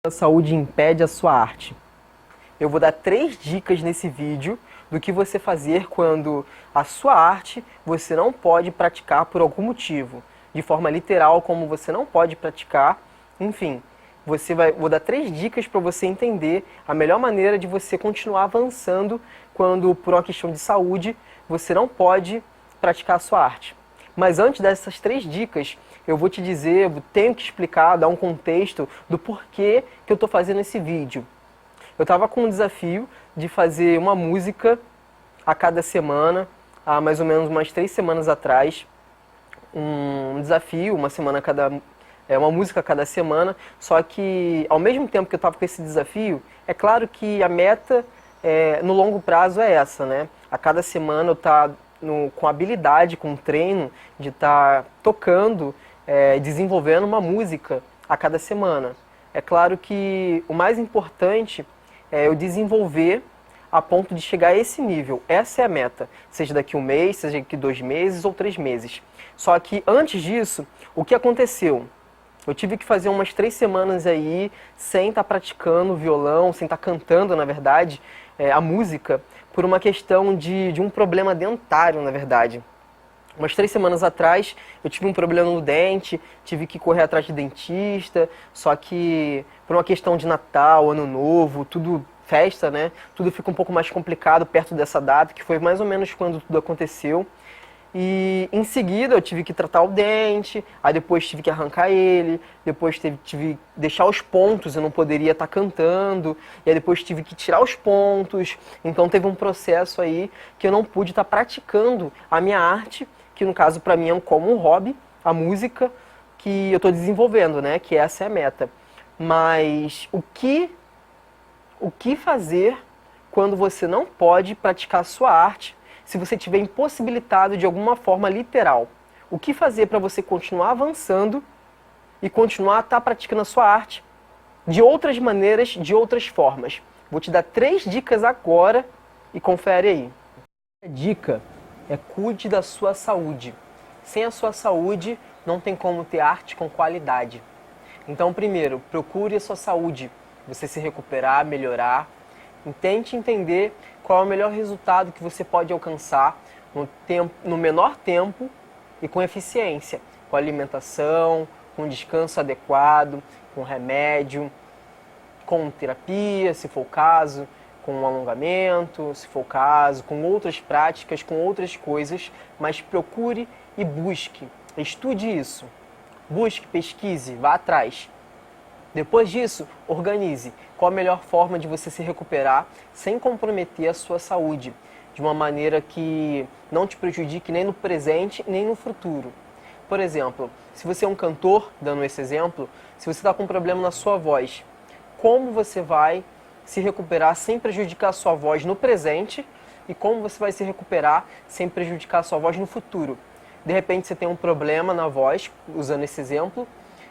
A saúde impede a sua arte. Eu vou dar 3 dicas nesse vídeo do que você fazer quando a sua arte você não pode praticar por algum motivo. De forma literal, como você não pode praticar. Enfim, vou dar 3 dicas para você entender a melhor maneira de você continuar avançando quando, por uma questão de saúde, você não pode praticar a sua arte. Mas antes dessas 3 dicas, eu vou te dizer, eu tenho que explicar, dar um contexto do porquê que eu estou fazendo esse vídeo. Eu estava com um desafio de fazer uma música a cada semana, há mais ou menos umas 3 semanas atrás. Um desafio, uma música a cada semana, só que ao mesmo tempo que eu estava com esse desafio, é claro que a meta no longo prazo é essa, né? A cada semana eu estar com habilidade, com treino, de estar tocando, desenvolvendo uma música a cada semana. É claro que o mais importante é eu desenvolver a ponto de chegar a esse nível. Essa é a meta, seja daqui 1 mês, seja daqui 2 meses ou 3 meses. Só que antes disso, o que aconteceu? Eu tive que fazer umas 3 semanas aí sem estar praticando violão, sem estar cantando, na verdade, a música, por uma questão de um problema dentário, na verdade. Umas 3 semanas atrás, eu tive um problema no dente, tive que correr atrás de dentista, só que por uma questão de Natal, Ano Novo, tudo festa, né? Tudo fica um pouco mais complicado perto dessa data, que foi mais ou menos quando tudo aconteceu. E em seguida eu tive que tratar o dente, aí depois tive que arrancar ele, depois tive que deixar os pontos, eu não poderia estar cantando, e aí depois tive que tirar os pontos. Então teve um processo aí que eu não pude estar praticando a minha arte, que no caso para mim é como um hobby, a música que eu estou desenvolvendo, né? Que essa é a meta. Mas o que fazer quando você não pode praticar a sua arte, se você estiver impossibilitado de alguma forma literal? O que fazer para você continuar avançando e continuar a estar praticando a sua arte de outras maneiras, de outras formas? Vou te dar 3 dicas agora e confere aí. A dica é: cuide da sua saúde. Sem a sua saúde, não tem como ter arte com qualidade. Então, primeiro, procure a sua saúde, você se recuperar, melhorar. Tente entender qual é o melhor resultado que você pode alcançar no menor tempo e com eficiência, com alimentação, com descanso adequado, com remédio, com terapia, se for o caso, com alongamento, se for o caso, com outras práticas, com outras coisas, mas procure e busque, estude isso, busque, pesquise, vá atrás. Depois disso, organize qual a melhor forma de você se recuperar sem comprometer a sua saúde, de uma maneira que não te prejudique nem no presente nem no futuro. Por exemplo, se você é um cantor, dando esse exemplo, se você está com um problema na sua voz, como você vai se recuperar sem prejudicar a sua voz no presente e como você vai se recuperar sem prejudicar a sua voz no futuro? De repente você tem um problema na voz, usando esse exemplo,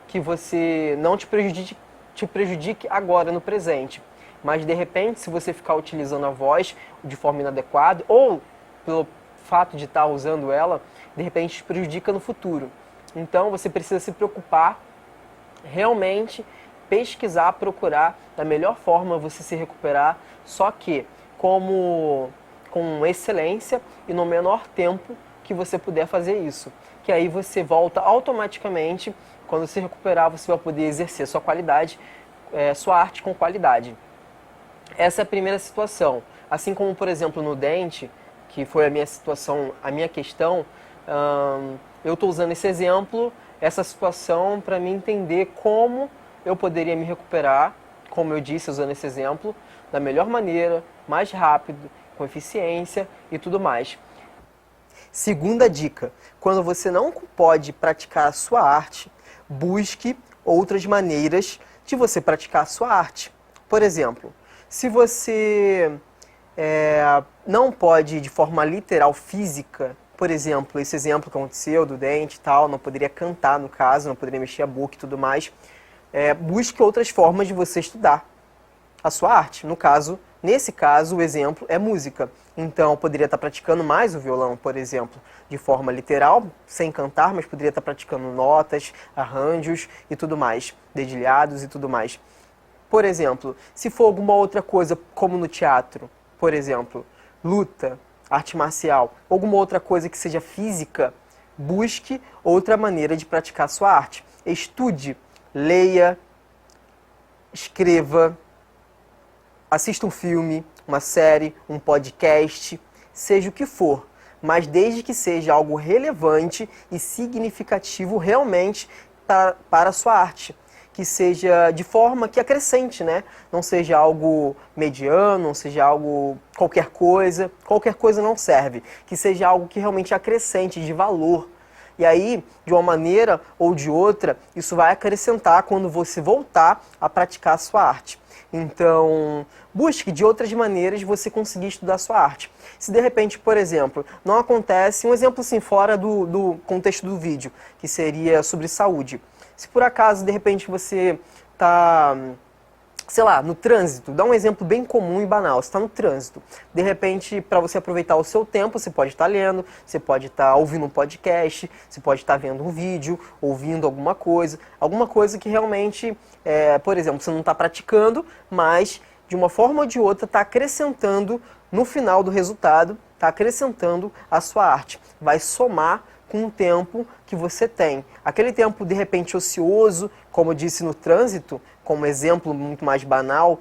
que você não te prejudique agora, no presente. Mas, de repente, se você ficar utilizando a voz de forma inadequada, ou pelo fato de estar usando ela, de repente te prejudica no futuro. Então, você precisa se preocupar, realmente, pesquisar, procurar da melhor forma você se recuperar, só que com excelência e no menor tempo que você puder fazer isso. Que aí você volta automaticamente. Quando se recuperar, você vai poder exercer sua qualidade, sua arte com qualidade. Essa é a primeira situação. Assim como, por exemplo, no dente, que foi a minha situação, a minha questão, eu estou usando esse exemplo, essa situação, para me entender como eu poderia me recuperar, como eu disse, usando esse exemplo, da melhor maneira, mais rápido, com eficiência e tudo mais. Segunda dica: quando você não pode praticar a sua arte, busque outras maneiras de você praticar a sua arte. Por exemplo, se você não pode de forma literal, física, por exemplo, esse exemplo que aconteceu do dente e tal, não poderia cantar no caso, não poderia mexer a boca e tudo mais, busque outras formas de você estudar a sua arte. Nesse caso, o exemplo é música. Então, eu poderia estar praticando mais o violão, por exemplo, de forma literal, sem cantar, mas poderia estar praticando notas, arranjos e tudo mais, dedilhados e tudo mais. Por exemplo, se for alguma outra coisa, como no teatro, por exemplo, luta, arte marcial, alguma outra coisa que seja física, busque outra maneira de praticar a sua arte. Estude, leia, escreva, assista um filme, uma série, um podcast, seja o que for, mas desde que seja algo relevante e significativo realmente para a sua arte. Que seja de forma que acrescente, né? Não seja algo mediano, não seja algo qualquer coisa não serve. Que seja algo que realmente acrescente de valor. E aí, de uma maneira ou de outra, isso vai acrescentar quando você voltar a praticar a sua arte. Então, busque de outras maneiras você conseguir estudar a sua arte. Se de repente, por exemplo, não acontece, um exemplo assim, fora do contexto do vídeo, que seria sobre saúde. Se por acaso, de repente, você está, sei lá, no trânsito, dá um exemplo bem comum e banal, você está no trânsito. De repente, para você aproveitar o seu tempo, você pode estar lendo, você pode estar ouvindo um podcast, você pode estar vendo um vídeo, ouvindo alguma coisa que realmente, por exemplo, você não está praticando, mas de uma forma ou de outra está acrescentando no final do resultado, está acrescentando a sua arte, vai somar com o tempo que você tem. Aquele tempo, de repente, ocioso, como eu disse no trânsito, como exemplo muito mais banal,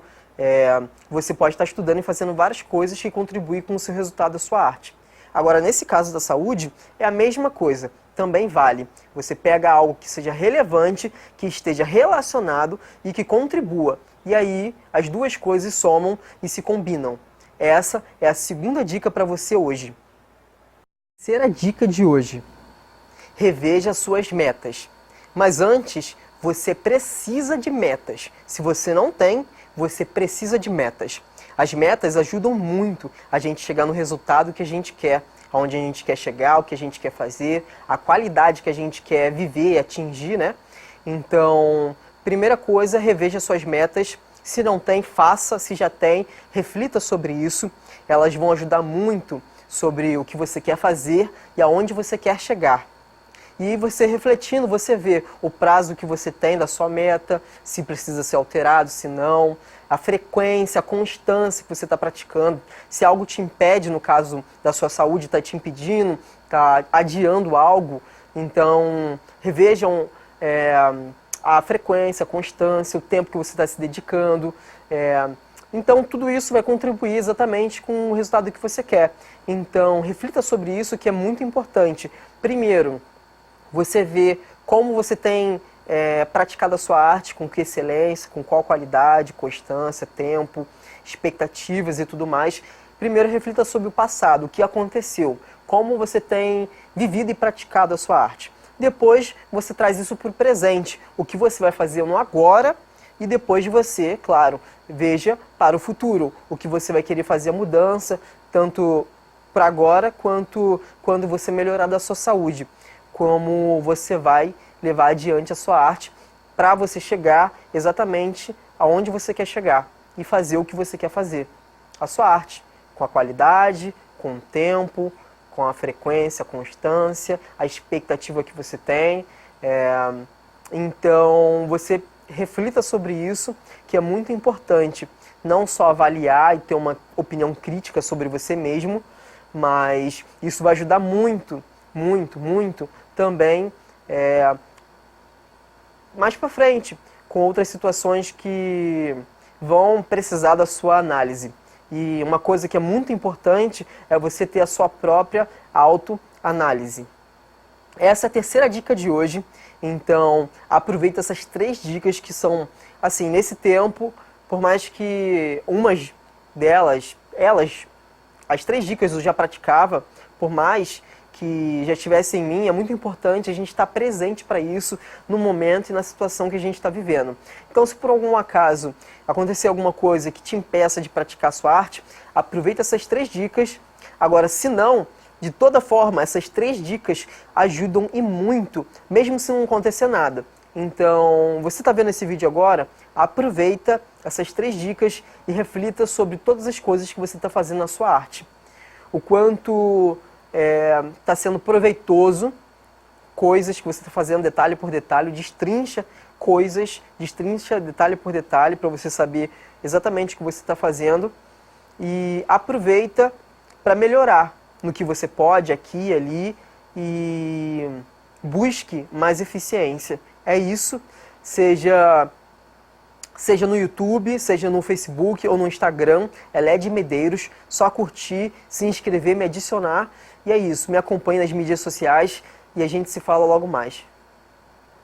você pode estar estudando e fazendo várias coisas que contribuem com o seu resultado da sua arte. Agora, nesse caso da saúde, é a mesma coisa. Também vale. Você pega algo que seja relevante, que esteja relacionado e que contribua. E aí, as duas coisas somam e se combinam. Essa é a segunda dica para você hoje. Terceira dica de hoje. Reveja suas metas. Mas antes, você precisa de metas. Se você não tem, você precisa de metas. As metas ajudam muito a gente chegar no resultado que a gente quer, aonde a gente quer chegar, o que a gente quer fazer, a qualidade que a gente quer viver e atingir, né? Então, primeira coisa, reveja suas metas. Se não tem, faça. Se já tem, reflita sobre isso. Elas vão ajudar muito sobre o que você quer fazer e aonde você quer chegar. E você refletindo, você vê o prazo que você tem da sua meta, se precisa ser alterado, se não, a frequência, a constância que você está praticando, se algo te impede, no caso da sua saúde, está te impedindo, está adiando algo, então revejam a frequência, a constância, o tempo que você está se dedicando. Então tudo isso vai contribuir exatamente com o resultado que você quer. Então reflita sobre isso, que é muito importante. Primeiro, você vê como você tem praticado a sua arte, com que excelência, com qual qualidade, constância, tempo, expectativas e tudo mais. Primeiro, reflita sobre o passado, o que aconteceu, como você tem vivido e praticado a sua arte. Depois, você traz isso para o presente, o que você vai fazer no agora, e depois você, claro, veja para o futuro, o que você vai querer fazer a mudança, tanto para agora quanto quando você melhorar da sua saúde. Como você vai levar adiante a sua arte para você chegar exatamente aonde você quer chegar e fazer o que você quer fazer. A sua arte, com a qualidade, com o tempo, com a frequência, a constância, a expectativa que você tem. Então, você reflita sobre isso, que é muito importante. Não só avaliar e ter uma opinião crítica sobre você mesmo, mas isso vai ajudar muito, muito, muito também mais para frente, com outras situações que vão precisar da sua análise. E uma coisa que é muito importante é você ter a sua própria autoanálise. Essa é a terceira dica de hoje, então aproveita essas 3 dicas que são, assim, nesse tempo, por mais que umas delas, as 3 dicas eu já praticava, por mais que já estivesse em mim, é muito importante a gente estar presente para isso no momento e na situação que a gente está vivendo. Então, se por algum acaso acontecer alguma coisa que te impeça de praticar a sua arte, aproveita essas 3 dicas. Agora, se não, de toda forma, essas 3 dicas ajudam e muito, mesmo se não acontecer nada. Então, você está vendo esse vídeo agora, aproveita essas 3 dicas e reflita sobre todas as coisas que você está fazendo na sua arte. O quanto está sendo proveitoso, coisas que você está fazendo detalhe por detalhe, destrincha coisas, destrincha detalhe por detalhe para você saber exatamente o que você está fazendo e aproveita para melhorar no que você pode aqui e ali e busque mais eficiência. É isso, seja no YouTube, seja no Facebook ou no Instagram, ela é de Medeiros, só curtir, se inscrever, me adicionar e é isso, me acompanhe nas mídias sociais e a gente se fala logo mais.